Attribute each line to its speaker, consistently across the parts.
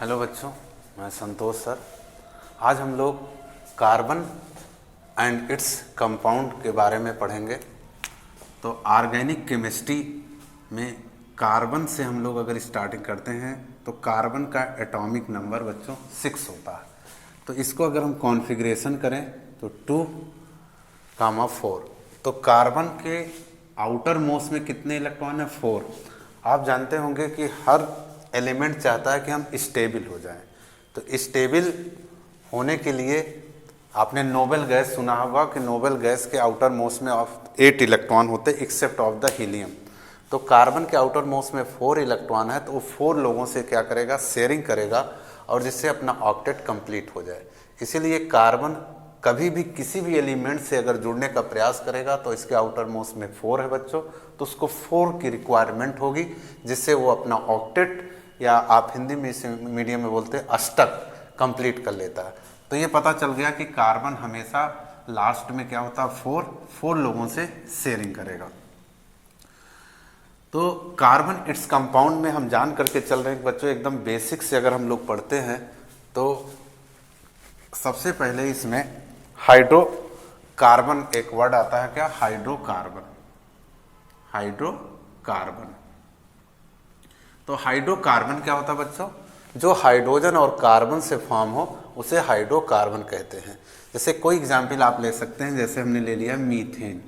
Speaker 1: Hello बच्चों, मैं संतोष sir. आज हम लोग कार्बन एंड इट्स कंपाउंड के बारे में पढ़ेंगे। तो ऑर्गेनिक केमिस्ट्री में कार्बन से हम लोग अगर स्टार्टिंग करते हैं तो कार्बन का एटॉमिक नंबर बच्चों 6 होता है। तो इसको अगर हम कॉन्फ़िगरेशन करें तो 2,4। तो कार्बन के आउटर मोस्ट में कितने इलेक्ट्रॉन है? 4। आप जानते होंगे कि हर एलिमेंट चाहता है कि हम स्टेबल हो जाएं। तो स्टेबल होने के लिए आपने नोबल गैस सुना होगा कि नोबल गैस के आउटर मोस्ट में 8 इलेक्ट्रॉन होते एक्सेप्ट ऑफ द हीलियम। तो कार्बन के आउटर मोस्ट में 4 इलेक्ट्रॉन है, तो वो 4 लोगों से क्या करेगा? शेयरिंग करेगा, और जिससे अपना ऑक्टेट कंप्लीट हो जाए। इसीलिए कार्बन कभी भी किसी भी एलिमेंट से अगर जुड़ने का प्रयास करेगा तो इसके आउटर मोस्ट में 4 है बच्चों, तो उसको 4 की रिक्वायरमेंट होगी, जिससे वो अपना ऑक्टेट, या आप हिंदी में इसे मीडियम में बोलते हैं अष्टक, कंप्लीट कर लेता है। तो ये पता चल गया कि कार्बन हमेशा लास्ट में क्या होता है? 4 लोगों से शेयरिंग करेगा। तो कार्बन इट्स कंपाउंड में हम जान करके चल रहे हैं बच्चों, एकदम बेसिक से अगर हम लोग पढ़ते हैं तो सबसे पहले इसमें हाइड्रोकार्बन एक वर्ड आता है। क्या? हाइड्रोकार्बन। हाइड्रोकार्बन। तो हाइड्रोकार्बन क्या होता है बच्चों? जो हाइड्रोजन और कार्बन से फॉर्म हो उसे हाइड्रोकार्बन कहते हैं। जैसे कोई एग्जाम्पल आप ले सकते हैं, जैसे हमने ले लिया मीथेन।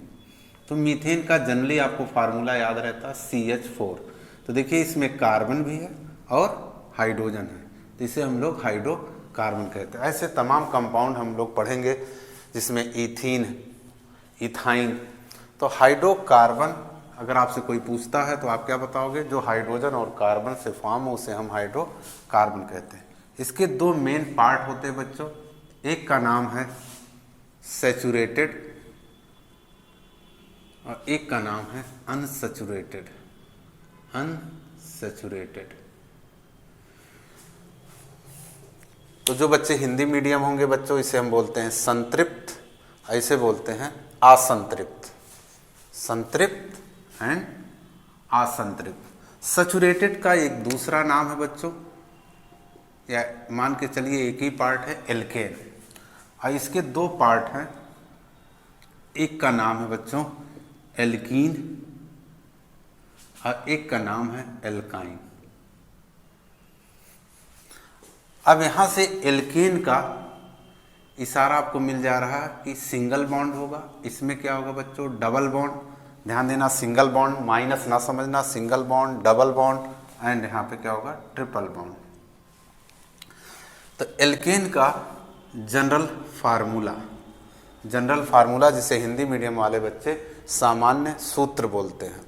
Speaker 1: तो मीथेन का जनरली आपको फार्मूला याद रहता है CH4। तो देखिए इसमें कार्बन भी है और हाइड्रोजन है, तो इसे हम लोग हाइड्रोकार्बन कहते हैं। ऐसे तमाम कंपाउंड हम लोग पढ़ेंगे, जिसमें ईथीन, इथाइन। तो हाइड्रोकार्बन अगर आपसे कोई पूछता है तो आप क्या बताओगे? जो हाइड्रोजन और कार्बन से फॉर्म हो उसे हम हाइड्रोकार्बन कहते हैं। इसके 2 मेन पार्ट होते हैं बच्चों। एक का नाम है सैचुरेटेड और एक का नाम है अनसैचुरेटेड। अनसैचुरेटेड। तो जो बच्चे हिंदी मीडियम होंगे बच्चों, इसे हम बोलते हैं संतृप्त, ऐसे बोलते हैं असंतृप्त। संतृप्त एंड असंतृप्त। सैचुरेटेड का एक दूसरा नाम है बच्चों, या मान के चलिए एक ही पार्ट है, एल्केन। और इसके 2 पार्ट हैं। एक का नाम है बच्चों एल्कीन और एक का नाम है एल्काइन। अब यहां से एल्केन का इशारा आपको मिल जा रहा है कि सिंगल बॉन्ड होगा। इसमें क्या होगा बच्चों? Double bond. ध्यान देना, सिंगल बॉन्ड, माइनस ना समझना, single bond, double bond, and यहाँ पे क्या होगा? Triple bond. तो एल्केन का जनरल फार्मूला जिसे हिंदी मीडियम वाले बच्चे सामान्य सूत्र बोलते हैं।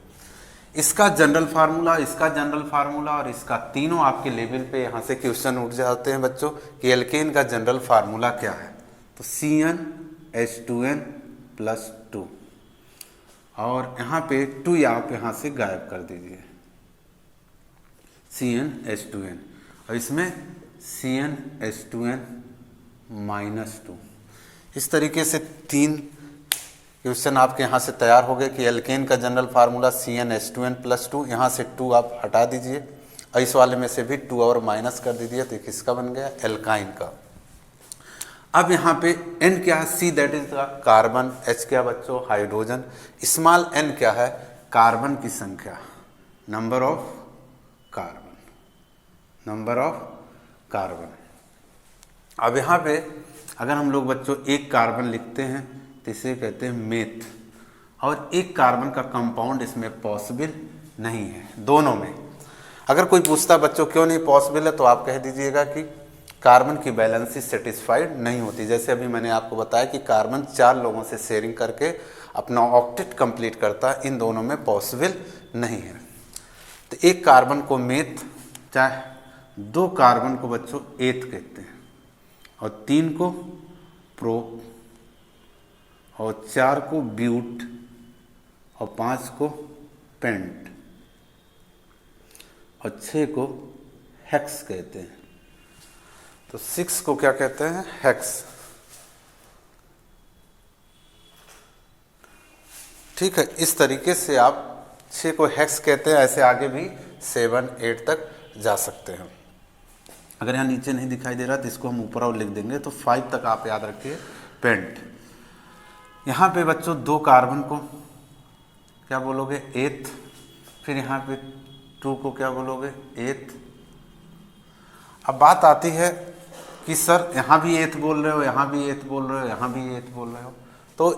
Speaker 1: इसका जनरल फार्मूला, इसका जनरल फार्मूला और इसका, तीनों आपके लेवल पे यहाँ से क्वेश्चन उठ जाते हैं बच्चों कि एल्केन का जनरल फार्मूला क्या है। तो CnH2n+2, और यहाँ पे 2 आप यहाँ से गायब कर दीजिए, CnH2n, और इसमें CnH2n-2। इस तरीके से 3 क्वेश्चन आपके यहाँ से तैयार हो गए कि एल्केन का जनरल फार्मूला CnH2n+2। यहाँ से 2 आप हटा दीजिए, और इस वाले में से भी 2 और माइनस कर दीजिए, तो किसका बन गया? एल्काइन का। अब यहाँ पे N क्या है? C that is carbon, H क्या बच्चों? हाइड्रोजन, स्मॉल n क्या है? कार्बन की संख्या, number of carbon, number of carbon. अब यहाँ पे अगर हम लोग बच्चों एक कार्बन लिखते हैं तो इसे कहते हैं मेथ, और एक कार्बन का कंपाउंड इसमें पॉसिबल नहीं है। दोनों में अगर कोई पूछता बच्चों क्यों नहीं पॉसिबल है, तो आप कह दीजिएगा कि कार्बन की बैलेंसी सेटिस्फाइड नहीं होती। जैसे अभी मैंने आपको बताया कि कार्बन 4 लोगों से शेयरिंग करके अपना ऑक्टेट कंप्लीट करता है, इन दोनों में पॉसिबल नहीं है। तो एक कार्बन को मेथ, चाहे 2 कार्बन को बच्चों एथ कहते हैं, और 3 को प्रो, और 4 को ब्यूट, और 5 को पेंट, और 6 को हेक्स कहते हैं। तो 6 को क्या कहते हैं? हेक्स। ठीक है, इस तरीके से आप 6 को हेक्स कहते हैं। ऐसे आगे भी 7, 8 तक जा सकते हैं। अगर यहाँ नीचे नहीं दिखाई दे रहा तो इसको हम ऊपर और लिख देंगे, तो 5 तक आप याद रखिए पेंट। यहाँ पे बच्चों 2 कार्बन को क्या बोलोगे, एथ, फिर यहाँ पे 2 को क्या बोलोगे, एथ। अब बात आती है कि सर यहाँ भी एथ बोल रहे हो, यहाँ भी एथ बोल रहे हो, यहाँ भी एथ बोल रहे हो, तो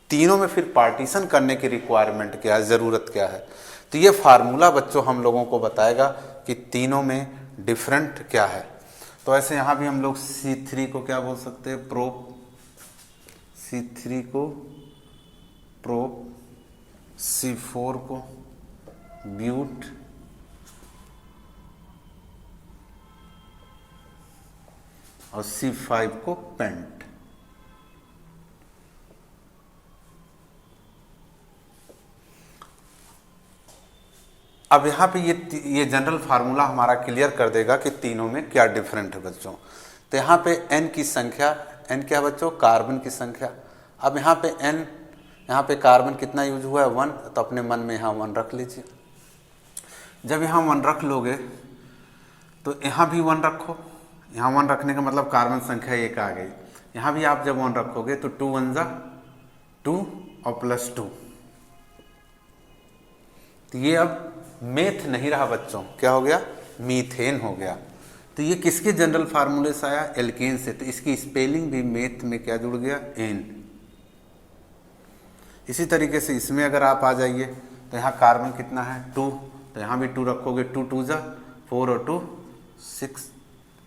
Speaker 1: तीनों में फिर पार्टीशन करने की रिक्वायरमेंट क्या है, ज़रूरत क्या है। तो ये फार्मूला बच्चों हम लोगों को बताएगा कि तीनों में डिफरेंट क्या है। तो ऐसे यहाँ भी हम लोग C3 को क्या बोल सकते हैं, प्रोप, C3 को प्रोप, C4 को ब्यूट, और C5 को पेंट। अब यहाँ पे ये जनरल फार्मूला हमारा क्लियर कर देगा कि तीनों में क्या डिफरेंट है बच्चों। तो यहाँ पे n की संख्या, n क्या बच्चों, कार्बन की संख्या। अब यहाँ पे n, यहाँ पे कार्बन कितना यूज हुआ है, 1, तो अपने मन में यहाँ 1 रख लीजिए। जब यहाँ 1 रख लोगे तो यहाँ भी 1 रखो। यहाँ 1 रखने का मतलब कार्बन संख्या 1 आ गई। यहाँ भी आप जब 1 रखोगे तो 2 1 जा 2 और +2। तो ये अब मेथ नहीं रहा बच्चों, क्या हो गया, मीथेन हो गया। तो ये किसके जनरल फार्मूले से आया, एल्केन से। तो इसकी स्पेलिंग भी मेथ में क्या जुड़ गया, एन। इसी तरीके से इसमें अगर आप आ जाइए तो यहाँ कार्बन कितना है, 2, तो यहाँ भी 2 रखोगे, 2 2 जा 4 और 2 6,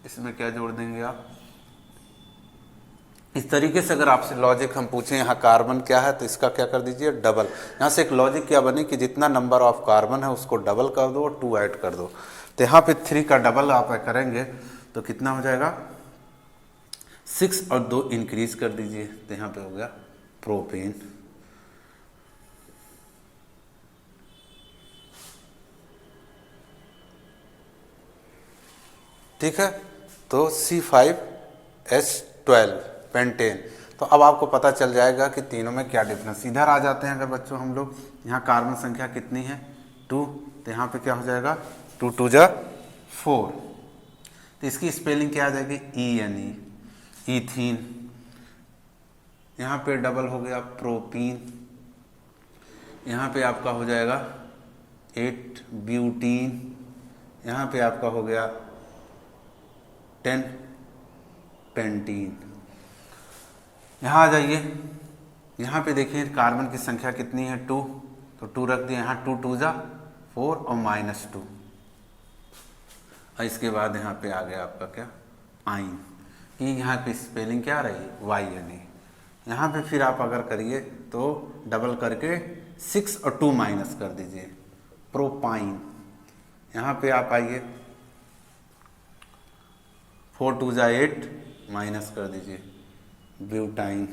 Speaker 1: इसमें क्या जोड़ देंगे आप। इस तरीके से अगर आपसे लॉजिक हम पूछें यहाँ कार्बन क्या है, तो इसका क्या कर दीजिए, डबल। यहाँ से एक लॉजिक क्या बने कि जितना नंबर ऑफ कार्बन है उसको डबल कर दो और 2 ऐड कर दो। तो यहाँ पे 3 का डबल आप करेंगे तो कितना हो जाएगा, 6 और 2 इंक्रीज कर दीजिए, तो यहाँ पे हो गया प्रोपेन। ठीक है, तो C5H12 पेंटेन। तो अब आपको पता चल जाएगा कि तीनों में क्या डिफरेंस। इधर आ जाते हैं अगर बच्चों हम लोग, यहाँ कार्बन संख्या कितनी है, 2, तो यहाँ पे क्या हो जाएगा, 2 2 जा 4। तो इसकी स्पेलिंग क्या आ जाएगी, ENE, ईथीन। यहाँ पे डबल हो गया प्रोपीन। यहाँ पे आपका हो जाएगा 8 ब्यूटीन। यहाँ पे आपका हो गया 10 पेंटीन। यहाँ आ जाइए, यहाँ पे देखिए कार्बन की संख्या कितनी है, 2, तो 2 रख दिए, यहाँ 2 2 जा 4 और -2। और इसके बाद यहाँ पे आ गया आपका क्या, आइन, कि यहाँ पे स्पेलिंग क्या रही, YNE। यहाँ पे फिर आप अगर करिए तो डबल करके 6 और 2 माइनस कर दीजिए, प्रोपाइन। यहाँ पे आप आइए, 4 2 जा 8 माइनस कर दीजिए, ब्यूटाइन।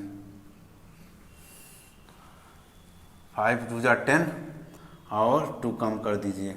Speaker 1: 5 2 जा 10 और 2 कम कर दीजिए,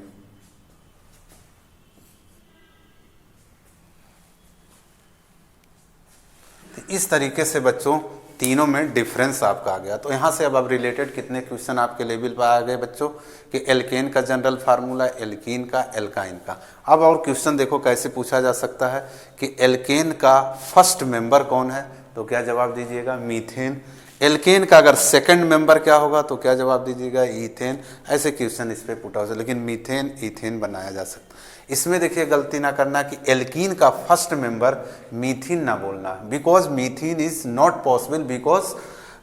Speaker 1: तो इस तरीके से बच्चों तीनों में डिफरेंस आपका आ गया। तो यहाँ से अब रिलेटेड कितने क्वेश्चन आपके लेवल पर आ गए बच्चों, कि एल्केन का जनरल फार्मूला, एल्कीन का, एल्काइन का। अब और क्वेश्चन देखो कैसे पूछा जा सकता है कि एल्केन का फर्स्ट मेंबर कौन है, तो क्या जवाब दीजिएगा, मीथेन। एल्केन का अगर सेकंड मेंबर क्या होगा, तो क्या जवाब दीजिएगा, ईथेन। ऐसे क्वेश्चन इस पे पुट हो, लेकिन मीथेन ईथेन बनाया जा सकता। इसमें देखिए गलती ना करना कि एल्कीन का फर्स्ट मेंबर मीथीन ना बोलना, because methane is not possible, because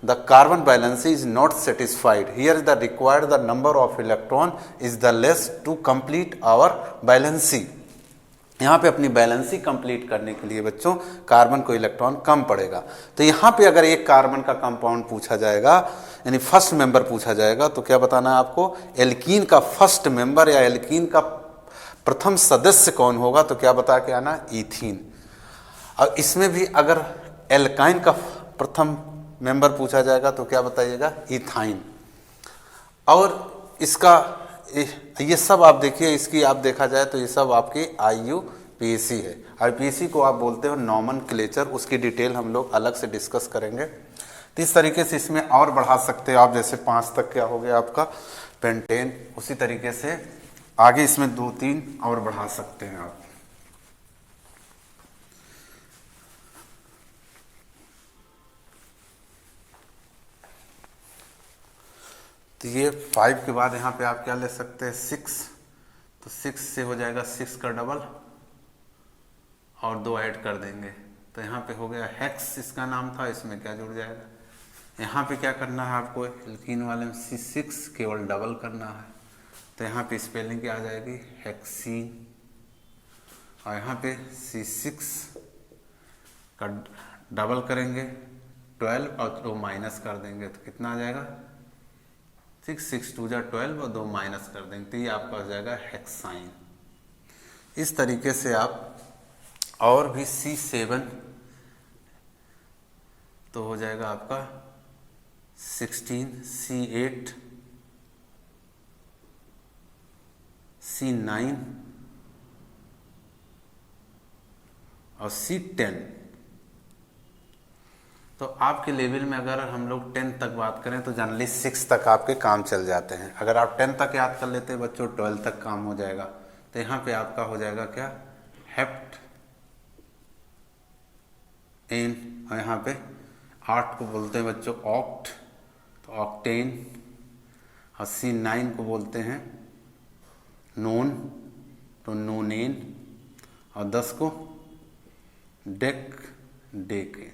Speaker 1: the carbon balance is not satisfied. Here the required the number of electron is the less to complete our valency. यहाँ पे अपनी बैलेंसी कंप्लीट करने के लिए बच्चों carbon को इलेक्ट्रॉन कम पड़ेगा। तो यहाँ पे अगर एक कार्बन का कंपाउंड पूछा जाएगा, यानी फर्स्ट मेंबर पूछा जाएगा, तो क्या बताना है आपको, एल्कीन का फर्स्ट मेंबर या एल्कीन का प्रथम सदस्य कौन होगा, तो क्या बता के आना, ईथीन। और इसमें भी अगर एल्काइन का प्रथम मेंबर पूछा जाएगा तो क्या बताइएगा, इथाइन। और इसका ये सब आप देखिए, इसकी आप देखा जाए तो ये सब आपकी IUPAC है। IUPAC को आप बोलते हो नॉमेनक्लेचर, उसकी डिटेल हम लोग अलग से डिस्कस करेंगे। तो इस तरीके से इसमें और बढ़ा सकते हो आप, जैसे 5 तक क्या हो गया आपका पेंटेन, उसी तरीके से आगे इसमें 2 3 और बढ़ा सकते हैं आप। तो ये 5 के बाद यहाँ पे आप क्या ले सकते हैं 6, तो 6 से हो जाएगा 6 का डबल और 2 ऐड कर देंगे, तो यहाँ पे हो गया हेक्स इसका नाम था, इसमें क्या जुड़ जाएगा। यहाँ पे क्या करना है आपको, एल्कीन वाले में C6 केवल डबल करना है, तो यहाँ पे स्पेलिंग क्या आ जाएगी हेक्सीन, और यहाँ पे C6 का डबल करेंगे 12 और 2 माइनस कर देंगे, तो कितना आ जाएगा 6, 6 2 जा 12 और 2 माइनस कर देंगे, तो ये आपका हो जाएगा हेक्साइन। इस तरीके से आप और भी C7 तो हो जाएगा आपका 16, C8, C9 और C10। तो आपके लेवल में अगर हम लोग 10 तक बात करें तो जनरली 6 तक आपके काम चल जाते हैं। अगर आप 10 तक याद कर लेते हैं बच्चों 12 तक काम हो जाएगा। तो यहाँ पे आपका हो जाएगा क्या हेप्ट एन, और यहाँ पे 8 को बोलते हैं बच्चों ऑक्ट, तो ऑक्टेन, और C9 को बोलते हैं नोन, तो नोनेन, और 10 को डेकेन,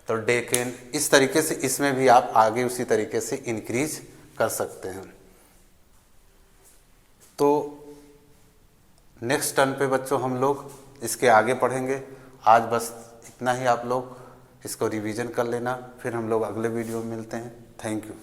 Speaker 1: तो डेकेन। इस तरीके से इसमें भी आप आगे उसी तरीके से इंक्रीज कर सकते हैं। तो नेक्स्ट टर्न पे बच्चों हम लोग इसके आगे पढ़ेंगे। आज बस इतना ही, आप लोग इसको रिवीजन कर लेना, फिर हम लोग अगले वीडियो में मिलते हैं। Thank you.